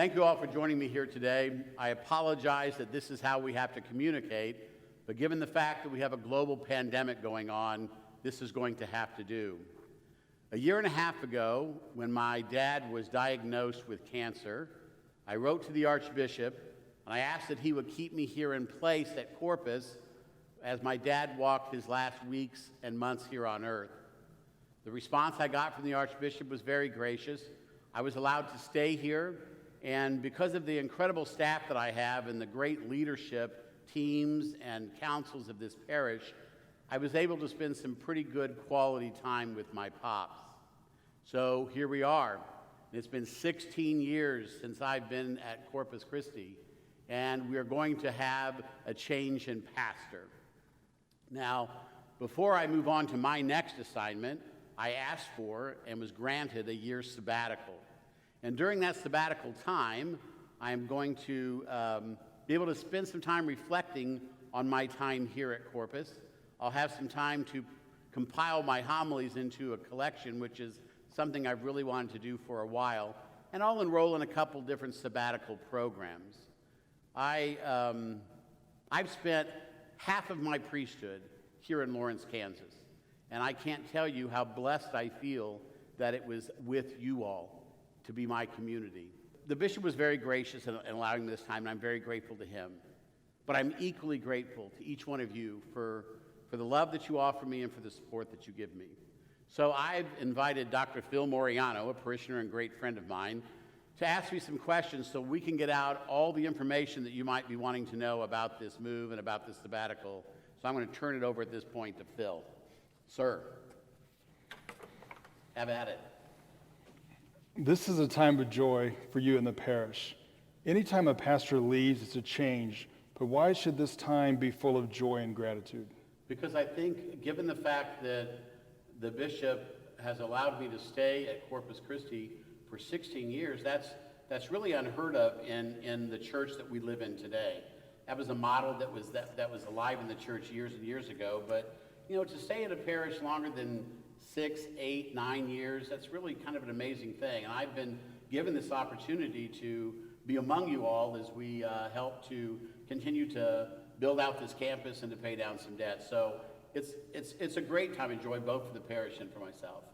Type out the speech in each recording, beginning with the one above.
Thank you all for joining me here today. I apologize that this is how we have to communicate, but given the fact that we have a global pandemic going on, this is going to have to do. A year and a half ago, when my dad was diagnosed with cancer, I wrote to the Archbishop and I asked that he would keep me here in place at Corpus as my dad walked his last weeks and months here on earth. The response I got from the Archbishop was very gracious. I was allowed to stay here, and because of the incredible staff that I have and the great leadership teams and councils of this parish, I was able to spend some pretty good quality time with my pops. So here we are. It's been 16 years since I've been at Corpus Christi, and we're going to have a change in pastor. Now, before I move on to my next assignment, I asked for and was granted a year's sabbatical. And during that sabbatical time, I am going to be able to spend some time reflecting on my time here at Corpus. I'll have some time to compile my homilies into a collection, which is something I've really wanted to do for a while, and I'll enroll in a couple different sabbatical programs. I've spent half of my priesthood here in Lawrence, Kansas, and I can't tell you how blessed I feel that it was with you all to be my community. The bishop was very gracious in allowing me this time, and I'm very grateful to him. But I'm equally grateful to each one of you for the love that you offer me and for the support that you give me. So I've invited Dr. Phil Moriano, a parishioner and great friend of mine, to ask me some questions so we can get out all the information that you might be wanting to know about this move and about this sabbatical. So I'm going to turn it over at this point to Phil. Sir, have at it. This is a time of joy for you in the parish. Anytime a pastor leaves, it's a change. But why should this time be full of joy and gratitude? Because I think, given the fact that the bishop has allowed me to stay at Corpus Christi for 16 years, that's really unheard of in the church that we live in today. That was a model that was alive in the church years and years ago. But to stay in a parish longer than 6, 8, 9 years, that's really kind of an amazing thing. And I've been given this opportunity to be among you all as we help to continue to build out this campus and to pay down some debt. So it's a great time of joy, both for the parish and for myself.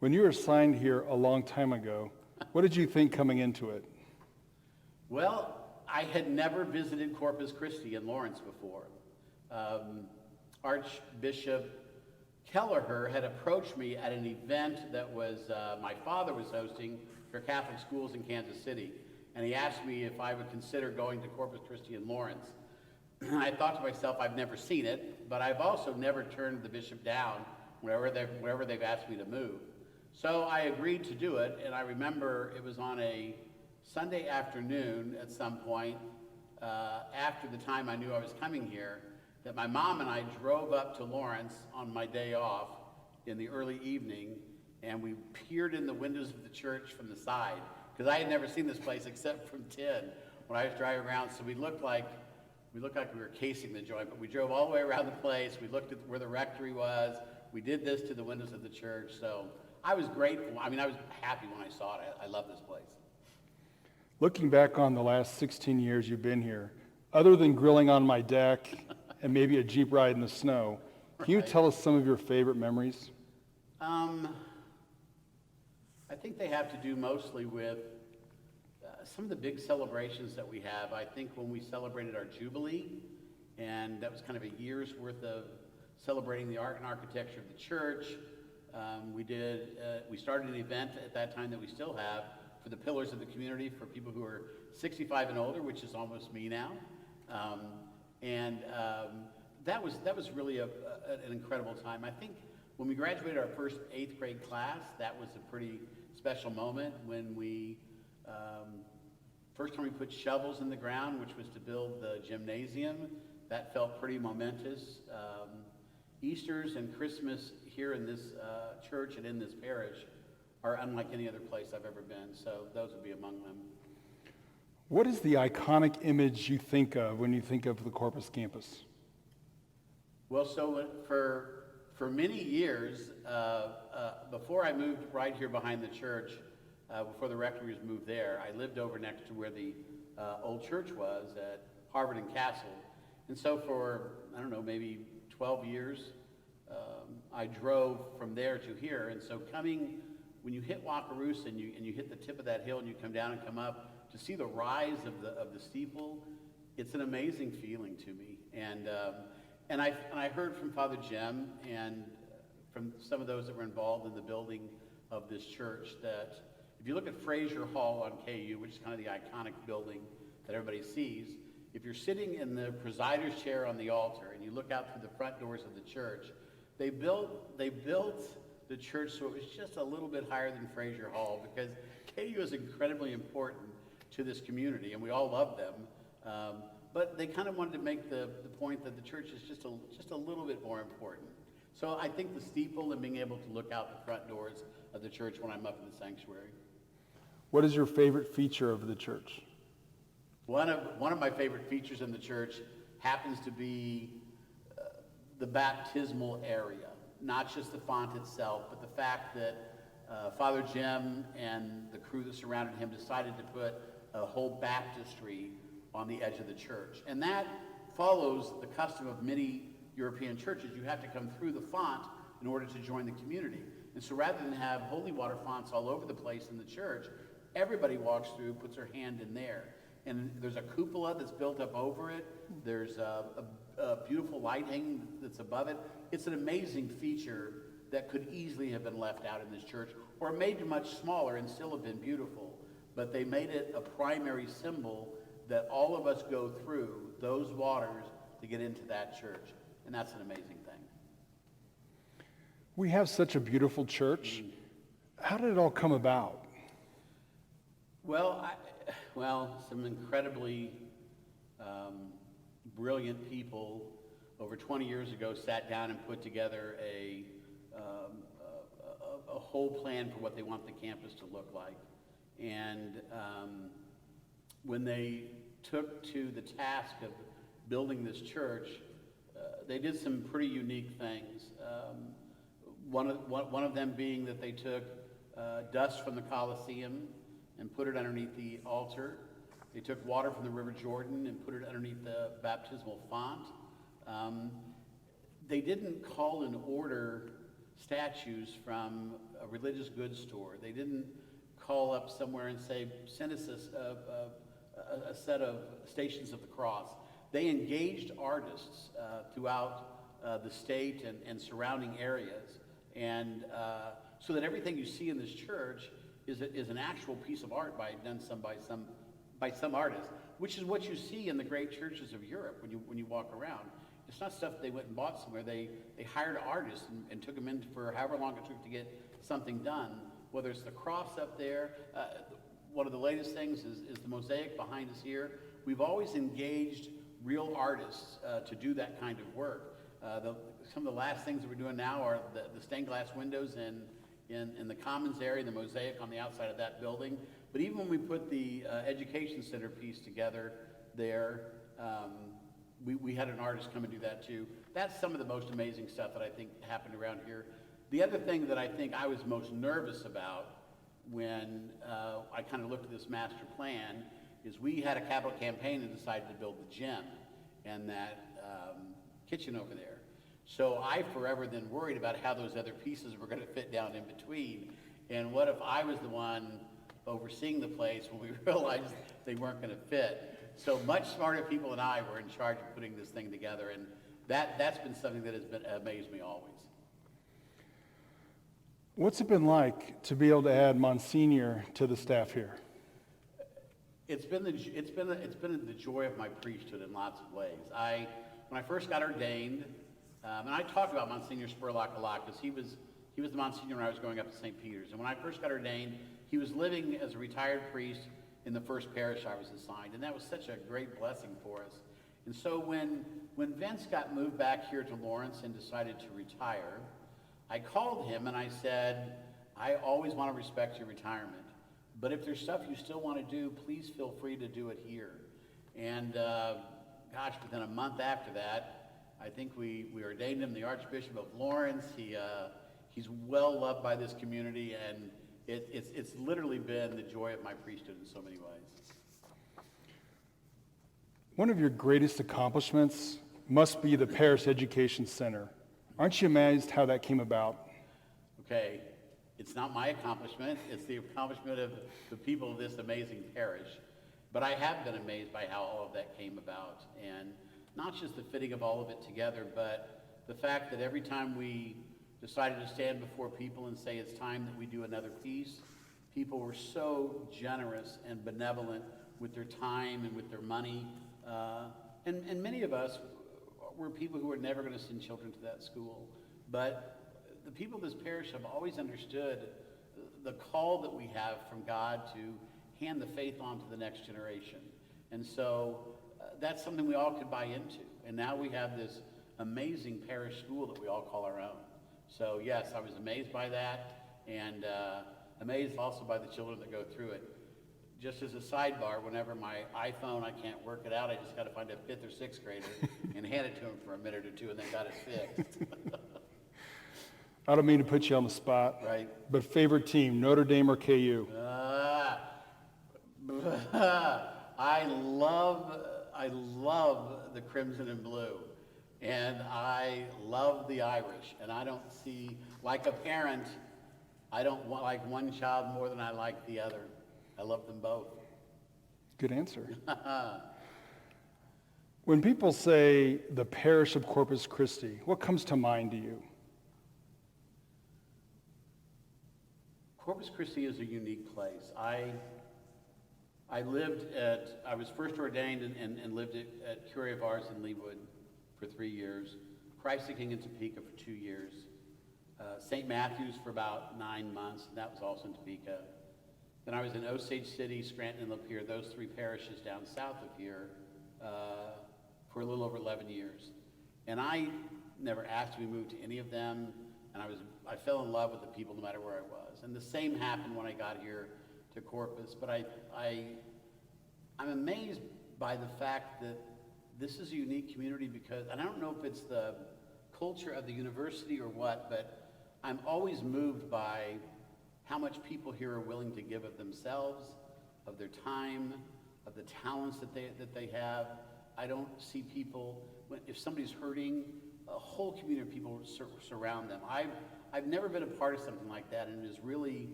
When you were assigned here a long time ago, what did you think coming into it? Well, I had never visited Corpus Christi in Lawrence before. Archbishop Kelleher had approached me at an event that my father was hosting for Catholic schools in Kansas City, and he asked me if I would consider going to Corpus Christi in Lawrence. I thought to myself, I've never seen it, but I've also never turned the bishop down wherever they've asked me to move. So I agreed to do it, and I remember it was on a Sunday afternoon at some point, after the time I knew I was coming here, that my mom and I drove up to Lawrence on my day off in the early evening, and we peered in the windows of the church from the side, because I had never seen this place except from tin when I was driving around. So we looked like we were casing the joint, but we drove all the way around the place. We looked at where the rectory was. We did this to the windows of the church. So I was grateful. I was happy when I saw it. I love this place. Looking back on the last 16 years you've been here, other than grilling on my deck and maybe a Jeep ride in the snow, can you tell us some of your favorite memories? I think they have to do mostly with some of the big celebrations that we have. I think when we celebrated our Jubilee, and that was kind of a year's worth of celebrating the art and architecture of the church. We started an event at that time that we still have for the pillars of the community for people who are 65 and older, which is almost me now. That was really an incredible time. I think when we graduated our first 8th grade class, that was a pretty special moment when we, first time we put shovels in the ground, which was to build the gymnasium. That felt pretty momentous. Easters and Christmas here in this church and in this parish are unlike any other place I've ever been, so those would be among them. What is the iconic image you think of when you think of the Corpus campus? Well, so for many years, before I moved right here behind the church, before the rectory was moved there. I lived over next to where the old church was at Harvard and Castle. And so for, I don't know, maybe 12 years, I drove from there to here. And so when you hit Wakarusa and you hit the tip of that hill and you come down and come up, to see the rise of the steeple, it's an amazing feeling to me. And I heard from Father Jim and from some of those that were involved in the building of this church that if you look at Fraser Hall on KU, which is kind of the iconic building that everybody sees, if you're sitting in the presider's chair on the altar and you look out through the front doors of the church, they built the church so it was just a little bit higher than Fraser Hall, because KU is incredibly important to this community and we all love them. But they kind of wanted to make the point that the church is just a little bit more important. So I think the steeple and being able to look out the front doors of the church when I'm up in the sanctuary. What is your favorite feature of the church? One of my favorite features in the church happens to be the baptismal area, not just the font itself, but the fact that Father Jim and the crew that surrounded him decided to put a whole baptistry on the edge of the church. And that follows the custom of many European churches. You have to come through the font in order to join the community. And so rather than have holy water fonts all over the place in the church, everybody walks through, puts their hand in there. And there's a cupola that's built up over it. There's a beautiful light hanging that's above it. It's an amazing feature that could easily have been left out in this church or made much smaller and still have been beautiful. But they made it a primary symbol that all of us go through those waters to get into that church. And that's an amazing thing. We have such a beautiful church. How did it all come about? Well, some incredibly brilliant people over 20 years ago sat down and put together a whole plan for what they want the campus to look like. And when they took to the task of building this church, they did some pretty unique things. One of them being that they took dust from the Colosseum and put it underneath the altar. They took water from the River Jordan and put it underneath the baptismal font. They didn't call in order statues from a religious goods store. They didn't call up somewhere and say, send us a set of Stations of the Cross. They engaged artists throughout the state and surrounding areas. And so that everything you see in this church is an actual piece of art done by some artist, which is what you see in the great churches of Europe when you walk around. It's not stuff they went and bought somewhere. They hired artists and took them in for however long it took to get something done, whether it's the cross up there. One of the latest things is the mosaic behind us here. We've always engaged real artists to do that kind of work. Some of the last things that we're doing now are the stained glass windows in the commons area, the mosaic on the outside of that building. But even when we put the education center piece together there, we had an artist come and do that too. That's some of the most amazing stuff that I think happened around here. The other thing that I think I was most nervous about when I kind of looked at this master plan is we had a capital campaign and decided to build the gym and that kitchen over there. So I forever then worried about how those other pieces were going to fit down in between. And what if I was the one overseeing the place when we realized they weren't going to fit? So much smarter people than I were in charge of putting this thing together. And that's been something that has amazed me always. What's it been like to be able to add Monsignor to the staff here? It's been the joy of my priesthood in lots of ways. When I first got ordained, and I talk about Monsignor Spurlock a lot because he was the Monsignor when I was going up to St. Peter's. And when I first got ordained, he was living as a retired priest in the first parish I was assigned, and that was such a great blessing for us. And so when Vince got moved back here to Lawrence and decided to retire, I called him and I said, I always want to respect your retirement, but if there's stuff you still want to do, please feel free to do it here. And within a month after that, I think we ordained him the Archbishop of Lawrence. He's well loved by this community, and it's literally been the joy of my priesthood in so many ways. One of your greatest accomplishments must be the Parish Education Center. Aren't you amazed how that came about? Okay, it's not my accomplishment, it's the accomplishment of the people of this amazing parish. But I have been amazed by how all of that came about, and not just the fitting of all of it together, but the fact that every time we decided to stand before people and say it's time that we do another piece, people were so generous and benevolent with their time and with their money. And many of us were people who were never going to send children to that school. But the people of this parish have always understood the call that we have from God to hand the faith on to the next generation. And so that's something we all could buy into. And now we have this amazing parish school that we all call our own. So yes, I was amazed by that, and amazed also by the children that go through it. Just as a sidebar, whenever my iPhone, I can't work it out, I just got to find a 5th or 6th grader and hand it to them for a minute or two, and they got it fixed. I don't mean to put you on the spot, Right. but favorite team, Notre Dame or KU? I love the Crimson and Blue, and I love the Irish, and I don't see, like a parent, I don't like one child more than I like the other. I love them both. Good answer. When people say the parish of Corpus Christi, what comes to mind to you? Corpus Christi is a unique place. I was first ordained and lived at Curia of Ars in Leawood for 3 years, Christ the King in Topeka for 2 years, St. Matthew's for about 9 months, and that was also in Topeka. Then I was in Osage City, Scranton, and Lapeer, those 3 parishes down south of here, for a little over 11 years. And I never asked to be moved to any of them, and I fell in love with the people no matter where I was. And the same happened when I got here to Corpus, but I'm amazed by the fact that this is a unique community because, and I don't know if it's the culture of the university or what, but I'm always moved by how much people here are willing to give of themselves, of their time, of the talents that they have. I don't see people, if somebody's hurting, a whole community of people surround them. I've never been a part of something like that, and it's really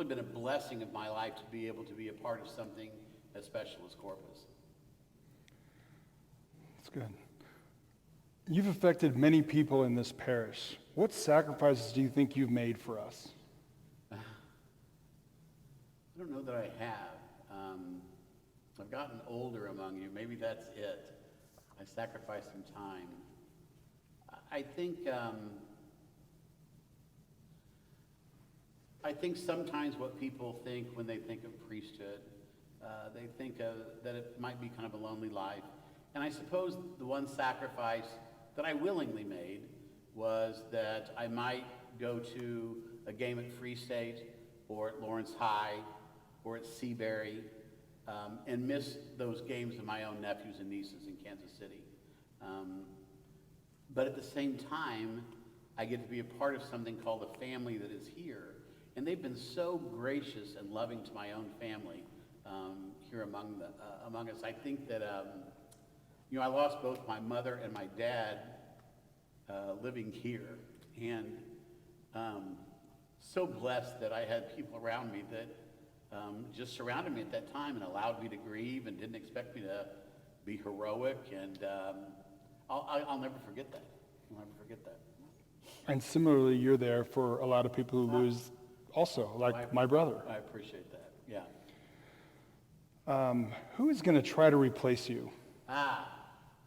been a blessing of my life to be able to be a part of something as special as Corpus. That's good. You've affected many people in this parish. What sacrifices do you think you've made for us? I don't know that I have. I've gotten older among you. Maybe that's it. I sacrificed some time. I think sometimes what people think when they think of priesthood, they think that it might be kind of a lonely life. And I suppose the one sacrifice that I willingly made was that I might go to a game at Free State or at Lawrence High or at Seabury and miss those games of my own nephews and nieces in Kansas City. But at the same time, I get to be a part of something called a family that is here. And they've been so gracious and loving to my own family here among us. I think that, I lost both my mother and my dad living here. And so blessed that I had people around me that just surrounded me at that time and allowed me to grieve and didn't expect me to be heroic. And I'll never forget that. I'll never forget that. And similarly, you're there for a lot of people who lose also, like my brother. I appreciate that, yeah. Who is going to try to replace you?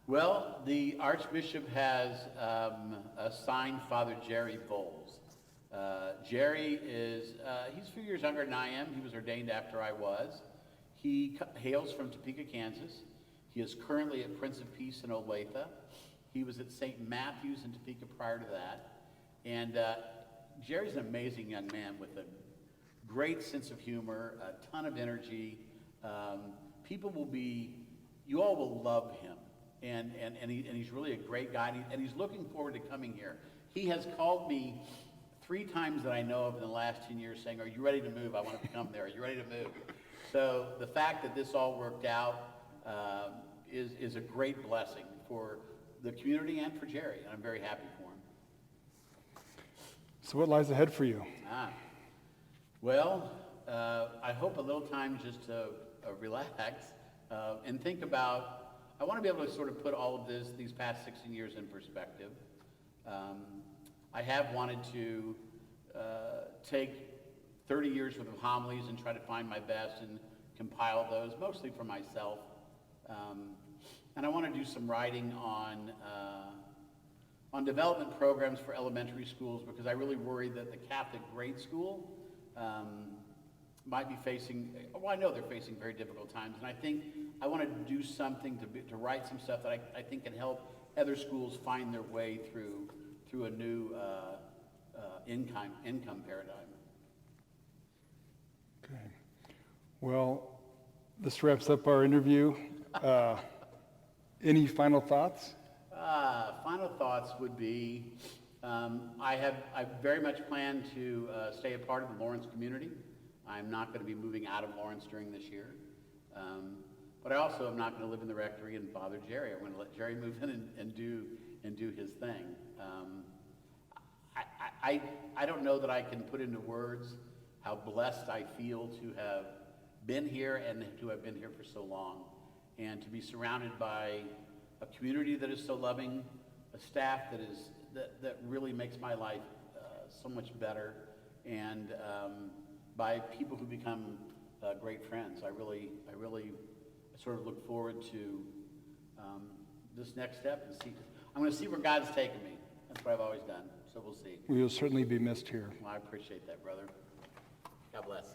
Well, the Archbishop has assigned Father Jerry Bowles. Jerry he's a few years younger than I am. He was ordained after I was. He hails from Topeka, Kansas. He is currently at Prince of Peace in Olathe. He was at St. Matthew's in Topeka prior to that. And Jerry's an amazing young man with a great sense of humor, a ton of energy. You all will love him. And he's really a great guy, and he's looking forward to coming here. He has called me 3 times that I know of in the last 10 years saying, "Are you ready to move? I want to come there. Are you ready to move?" So the fact that this all worked out is a great blessing for the community and for Jerry, and I'm very happy for him. So what lies ahead for you? Well, I hope a little time just to relax and think about, I want to be able to sort of put all of these past 16 years in perspective. I have wanted to take 30 years worth of homilies and try to find my best and compile those, mostly for myself. And I want to do some writing on development programs for elementary schools, because I really worry that the Catholic grade school might be facing, well, I know they're facing very difficult times, and I think I want to do something to write some stuff that I think can help other schools find their way through a new income paradigm. Okay. Well, this wraps up our interview. Any final thoughts? Final thoughts would be, I very much plan to stay a part of the Lawrence community. I'm not going to be moving out of Lawrence during this year. But I also am not going to live in the rectory and bother Jerry. I'm going to let Jerry move in and do his thing. I don't know that I can put into words how blessed I feel to have been here and to have been here for so long, and to be surrounded by a community that is so loving, a staff that really makes my life so much better, and by people who become great friends. I really sort of look forward to this next step and see. I'm going to see where God's taken me. That's what I've always done. So we'll see. We will certainly be missed here. Well, I appreciate that, brother. God bless.